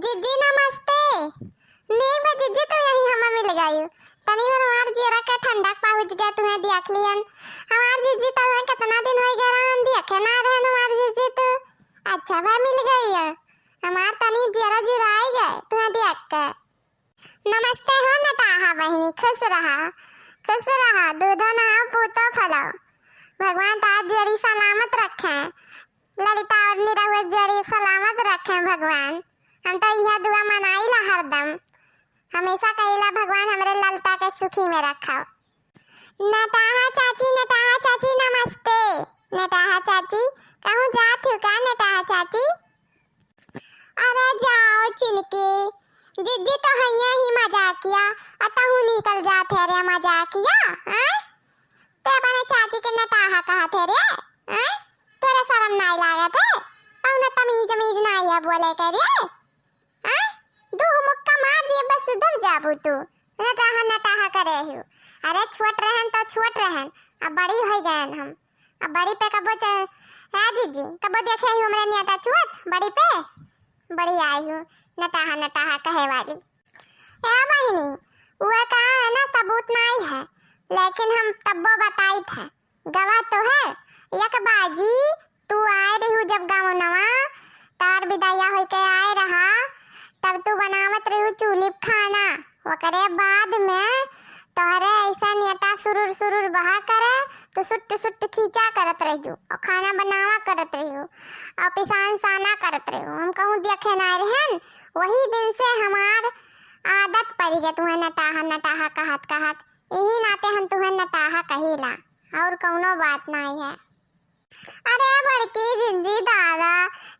जीजी नमस्ते। नहीं मैं जीजी तो यही हमें मिल गई तनी भर हमार जीरा का ठंडक पहुंच गया तुम्हें देख लियन हमार जीजी तो कितना दिन हो गया रहन देखे ना रहन हमार जीजी तो अच्छा भाई मिल गई है हमार तनी जीरा जुराई गए तुम्हें देख के। नमस्ते हो नटाहा बहनी खुश रहा दूधो नहाओ पूतो फलाओ भगवान तार जोड़ी सलामत रखे ललिता और निरहुआ जोड़ी सलामत रखे भगवान। हम तो यह दुआ मनाइला हरदम हमेशा कहिला भगवान हमरे ललिता के सुखी में रखो। नटाहा चाची नमस्ते। नटाहा चाची कहूँ जात हो का नटाहा चाची? अरे जाओ चिनकी जिद्दी तो हैया ही मजाकिया अतहु निकल जात है रे मजाकिया हैं ते अपने चाची के नटाहा कहा थे रे हैं तोरे शर्म नहीं लागत है कौन तमीज नहीं है बोले करे हैं दो मुक्का मार दिए बस सुधर जाबू तू नटाहा करे हो। अरे छोट रहन अब बड़ी हो गए हम अब बड़ी पे कबो है जीजी कबो देखे ही हमरे नेटा चुत बड़ी पे बड़ी आई हूँ नटाहा कहे वाली ए बहनी वो कहा है ना सबूत नहीं है लेकिन हम तब्बो बताई थे गवाह तो है एक बाजी तू आए रही जब गाँव नवा तार विदाया हो के आए रहा तब तू बनावत रही चूलिप खाना वो करे बाद में तोहरे ऐसा नेटा सुरुर बहा करे तो सुट खींचा करत रही और खाना बनावा करत रही और पिसान साना करत रही हम कहूँ देखे ना रहन वही दिन से हमार आदत पड़ी गई तुम्हें नटाहा कहत यही नाते हम तुम्हें नटाहा कहिला और कौनो बात नहीं है। अरे बड़की जिंजी दादा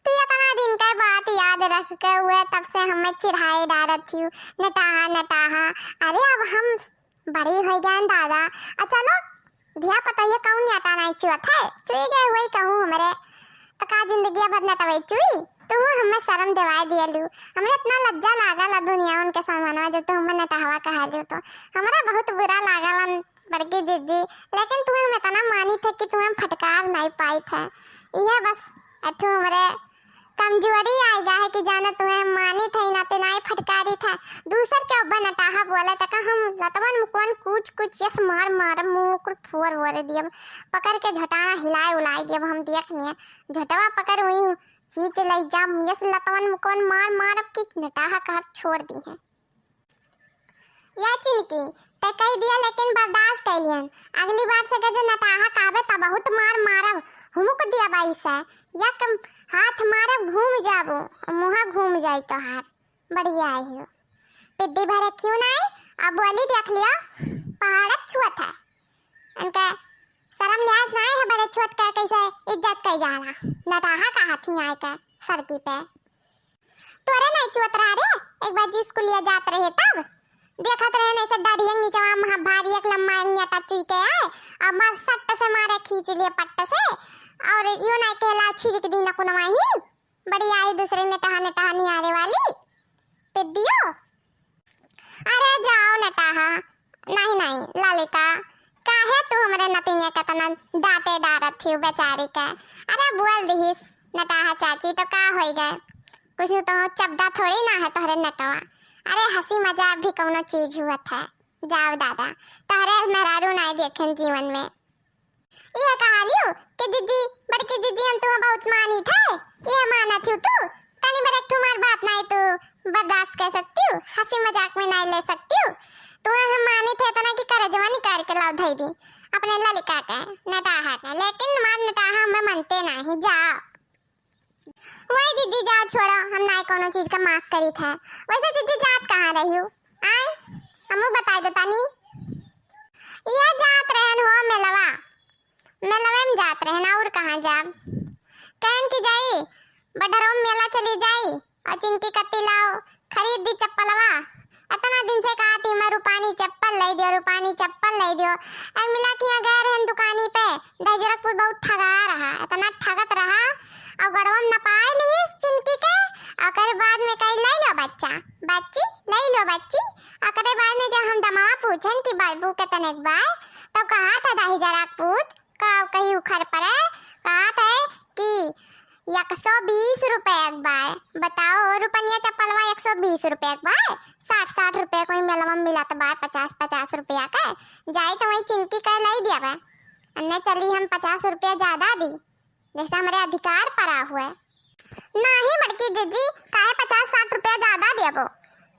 तू इतना दिन के बात याद रख के हुए तब से हमें चिढ़ाई डालत थी नटाहा। अरे अब हम बड़ी हो गए दादा चलो धिया पता है कौन नटा नहीं चुअत है चुई गए वही कहूँ हमारे तो का जिंदगी भर नटवे चुई तुम हमें शर्म दिवाई दियलू हमें इतना लज्जा लागल दुनिया उनके सामने जब तुम हमें नटहवा कहलू तो हमारा बहुत बुरा लागल बड़की जिद्दी लेकिन तुम्हें हम इतना मानी थे कि तुम्हें फटकार नहीं पाई थे यह बस अठू हमारे कमजोरी आएगा है कि जाना तुम्हें मानी थे नाते नहीं फटकारी था दूसर के अब्बा नटाहा बोला तक हम लतवन मुकवन कुछ यस मार मुंह को फोर दिए पकड़ के झटाना हिलाए उलाए दिए हम देखनी झटवा पकड़ हुई खींच ले जा यस लतवन मुकवन मार अब की नटाहा कहा छोड़ दी है या चिनकी ते कह दिया लेकिन बर्दाश्त कैलियन अगली बार से जो नटाहा काबे तब बहुत मारब हमको दिया बाई से यक हाथ मारब घूम जाबो मुहा घूम जाई तो हार बढ़िया आई हो पिद्दी भरे क्यों नहीं अब बोली देख लिया पहाड़ छुअत है इनका शर्म लिहाज नहीं है बड़े छोट का कैसे इज्जत कर जाला नटाहा का हाथी आए का सड़की पे तोरे नहीं छुअत रहा रे एक बार जी स्कूलिया जात रहे तब देखत रहे नहीं से डरियन नीचे वहां भारी एक लम्बा नेटा चुई के आए अब मार सट्ट से मारे खींच लिए पट्ट से और यो ना केला छिड़क दी न कुनवा ही बड़ी आई दूसरे नटाहा नहीं आने वाली पिद्दियो। अरे जाओ नटाहा नहीं ललिता काहे तू हमरे नतिनिया के तना डांटे डारत थी बेचारी का। अरे बोल रहीस नटाहा चाची तो का होई गए कुछ तो चबदा थोड़ी ना है तोहरे नटवा। अरे हंसी मजाक भी कौनो चीज हुआ था जाओ दादा तोहरे मेहरारू नहीं देखें जीवन में ये कहा लियो कि जीजी बड़की जीजी हम तुम्हें बहुत मानी थे ये माना थी तू तनी बड़े तुम्हार बात नहीं तू बर्दाश्त कर सकती हो हंसी मजाक में नहीं ले सकती हो तुम्हें हम मानी थे तना की करे जवानी कर के लाओ धई दी अपने ललिका के नटाहा के लेकिन मार नटाहा में मनते नहीं जाओ वही जीजी जाओ छोड़ो हम नहीं कोनो चीज का माफ करी था वैसे जीजी जात कहाँ रही हो आए हमू बता दो तानी ये जात रहन हो मेलवा में जात रहन और कहाँ जाब कहन की जाई बडरो मेला चली जाई और चिंकी कत्ती लाओ खरीद दी चप्पलवा इतना दिन से कहा थी मैं रूपानी चप्पल ले दियो ऐ मिला कि यहाँ गए रहन दुकानी पे दजरकपुर बहुत ठगा रहा इतना ठगत रहा और गड़वम न पाए ली चिंकी के और करे बाद में कही ले लो बच्ची और करे बाद में जब हम दमावा पूछन कि बाबू के तनिक बाय तब कहा था दाही जरा पूत का कहीं उखड़ पड़े कहा था कि 120 रुपए एक बार। बताओ रुपया चप्पलवा 120 रुपए एक बार। 60-60 रुपए कोई मेलवा में मिला तो बार 50-50 रुपया का जाए तो वही चिंती कर लाई दिया बा। अन्य चली हम 50 रुपया ज्यादा दी जैसे हमारे अधिकार पड़ा हुआ है। नहीं बड़की जीजी काहे 50-60 रुपया ज्यादा दिया वो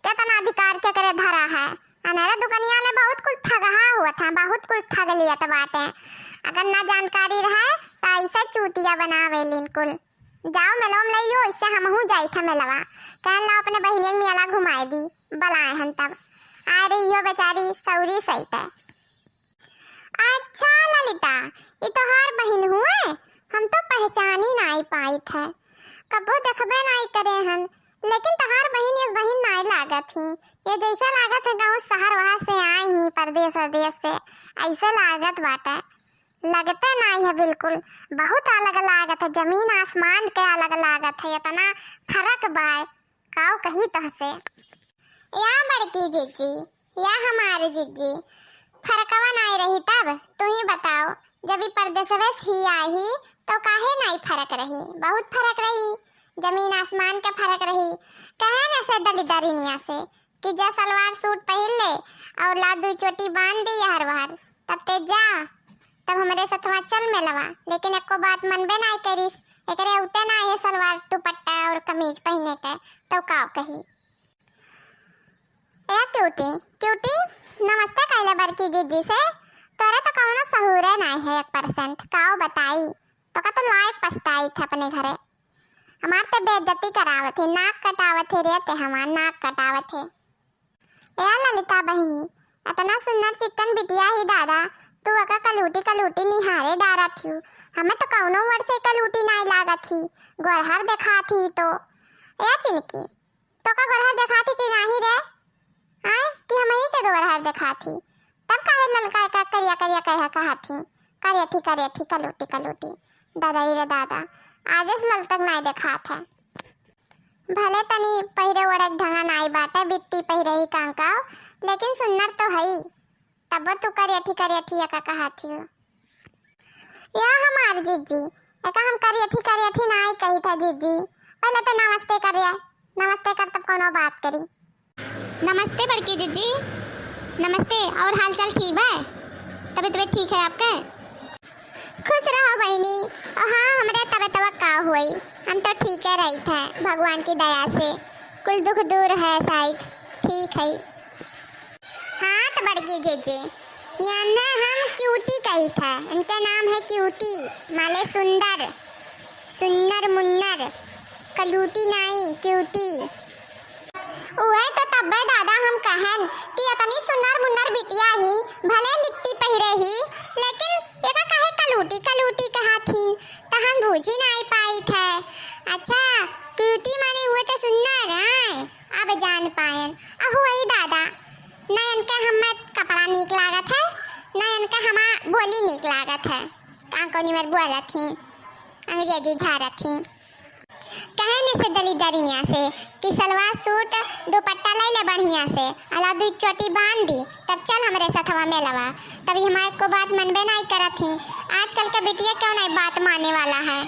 कितना अधिकार क्या करे धरा है। अनेरे दुकानिया ने बहुत कुछ ठगा हुआ था, बहुत कुछ ठग लिया था बाटे। अगर ना जानकारी रहे तो ऐसा चूतिया बनावे लिनकुल। जाओ मेलवा में लो इससे हमहू जाई था मेलवा कहन ला अपने बहिनी में मेला घुमाए दी बलाए हन तब आ रही हो बेचारी सौरी सही है। अच्छा ललिता ये तो हर बहन हुए हम तो पहचान ही नहीं पाई थे कबो देखबे नहीं करे हन लेकिन तहार बहन इस बहन नहीं लागत थी। ये जैसे लागत है गाँव शहर वहाँ से आई ही परदेश से ऐसे लागत बाटे लगते नहीं है बिल्कुल बहुत अलग लागत है। जमीन आसमान के अलग लागत है इतना फर्क बाय काव कही तो से या बड़की जीजी या हमारी जीजी फर्कवा नहीं रही तब तू ही बताओ जब परदेश ही आई तो काहे नहीं फर्क रही बहुत फर्क रही जमीन आसमान का फर्क रही। कहे न से दलिदारी निया से कि जा सलवार सूट पहन ले और लादू चोटी बांध दी हर बार तब ते जा तब हमारे सतवा चल में लवा लेकिन एको बात मनबे नहीं करिस एकरे उते ना है सलवार दुपट्टा और कमीज पहने के तो काव कही। ए क्यूटी क्यूटी नमस्ते कहले बड़की जीजी से तोरे तो कौनो सहूरे नहीं है 1% काव बताई तो का तो लायक पछताई थे अपने घरे हमार ते बेइज्जती करावत थे नाक कटावत थे रे ते हमार नाक कटावत थे। ए ललिता बहिनी इतना सुंदर चिकन बिटिया ही दादा तू अका कलूटी निहारे डारा थी हमें तो कौनो वर्ष से कलूटी नहीं लागा थी गोरहर देखा थी तो या चिनकी तो का गोरहर देखा थी कि नहीं रे आए कि हम ही के गोरहर देखा थी तब काहे ललका का करिया कहा थी करिया थी कलूटी दादा रे दादा आज इस लल तक नहीं देखा था भले तनी पहिरे ओढ़क ढंगा नहीं बाटे बित्ती पहिरे ही कांकाव लेकिन सुंदर तो है तब तू करियठी का कहा थी या हमार जीजी एका हम करियठी नहीं कही था जीजी पहले तो नमस्ते करिए नमस्ते कर तब कोनो बात करी। नमस्ते बड़की जीजी नमस्ते और हाल चाल ठीक है तबीयत ठीक है आपके खुश रहो बहनी और हाँ हमारे तबीयत का हुई हम तो ठीक है रही थे भगवान की दया से कुल दुख दूर है शायद ठीक है। हाँ तो बड़की जीजी याना हम क्यूटी कही था इनका नाम है क्यूटी माले सुंदर मुन्नर कलूटी नहीं क्यूटी ओए तो तब्बे दादा हम कहन कि इतनी सुंदर मुन्नर बिटिया ही भले लिट्टी पहिरे ही लेकिन एका काहे कलूटी कहा थी तो हम बूझी नहीं पाई थे। अच्छा क्यूटी माने हुए तो सुंदर आए अब जान पायन अहो वही दादा न इनका हमें कपड़ा नीक लागत है न इनका हमा बोली नीक लागत है कांकोनी में बोलत थी अंग्रेजी झारत थी कहने से दलिदारी निया से कि सलवार सूट दुपट्टा ले ले बढ़िया से अला दू चोटी बांध दी तब चल हमारे साथवा में लवा तभी हमारे को बात मनबे नहीं करत थी। आजकल का बिटिया क्यों नहीं बात मानने वाला है।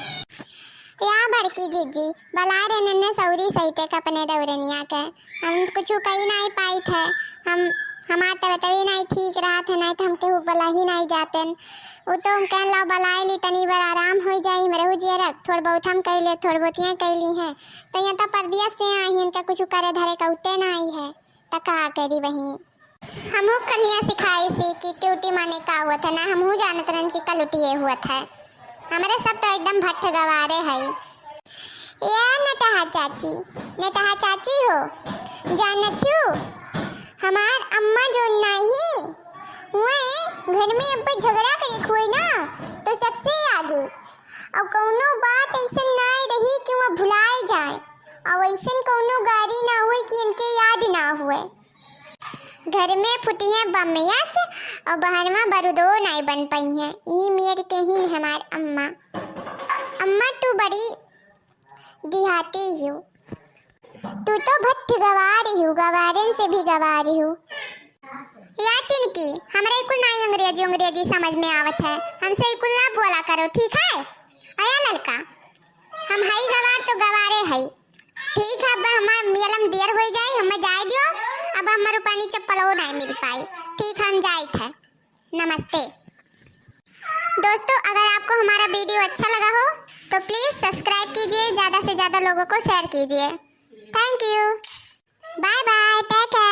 या बड़की जीजी बला रे नन्ने सौरी सहिते कपने दौरनिया के हम कुछ कही नहीं पाई थे हमार तबीयत नहीं ठीक रहा था नहीं तो हम केहू बला ही नहीं जाते वो तो हम कहन ला बलाए ली तनी बार आराम हो जाई मेरे हो जिया रख थोड़ बहुत हम कैले थोड़ बहुत यहाँ कैली हैं तो यहाँ तो परदेश से आई इनका कुछ करे धरे का उते ना आई है तो कहा करी बहनी हमहू कलियाँ सिखाई सी कि क्यूटी माने का हुआ था ना हमहू जानत रहन कि कलुटी ये हुआ था हमारे सब तो एकदम भट्ट गवारे है। ये नटहा चाची हो जानत हो हमार अम्मा जो नहीं हुए घर में अब झगड़ा करे हुए ना तो सबसे आगे और कौनो बात ऐसे नहीं रही कि वो भुलाए जाए और ऐसे कौनो गाड़ी ना हुई कि इनके याद ना हुए। घर में फुटी है बमिया से और बाहर में बरुदो नहीं बन पाई है ये मेरे के ही हमार अम्मा तू बड़ी देहाती हो तू तो भट्ट गवा रही हूँ गवारन से भी गवा रही हूँ। या चिनकी हमारे कुल नहीं अंग्रेजी समझ में आवत है हमसे कुल ना बोला करो ठीक है। आया लड़का हम हई गवार तो गवारे हई। ठीक है, अब हमार मिलम देर हो जाए, हमें जाए दियो। अब हमारे पानी चप्पल हो नहीं मिल पाई। ठीक, हम जाए थे। नमस्ते दोस्तों, अगर आपको हमारा वीडियो अच्छा लगा हो तो प्लीज सब्सक्राइब कीजिए, ज्यादा से ज्यादा लोगों को शेयर कीजिए। Thank you, bye bye, take care.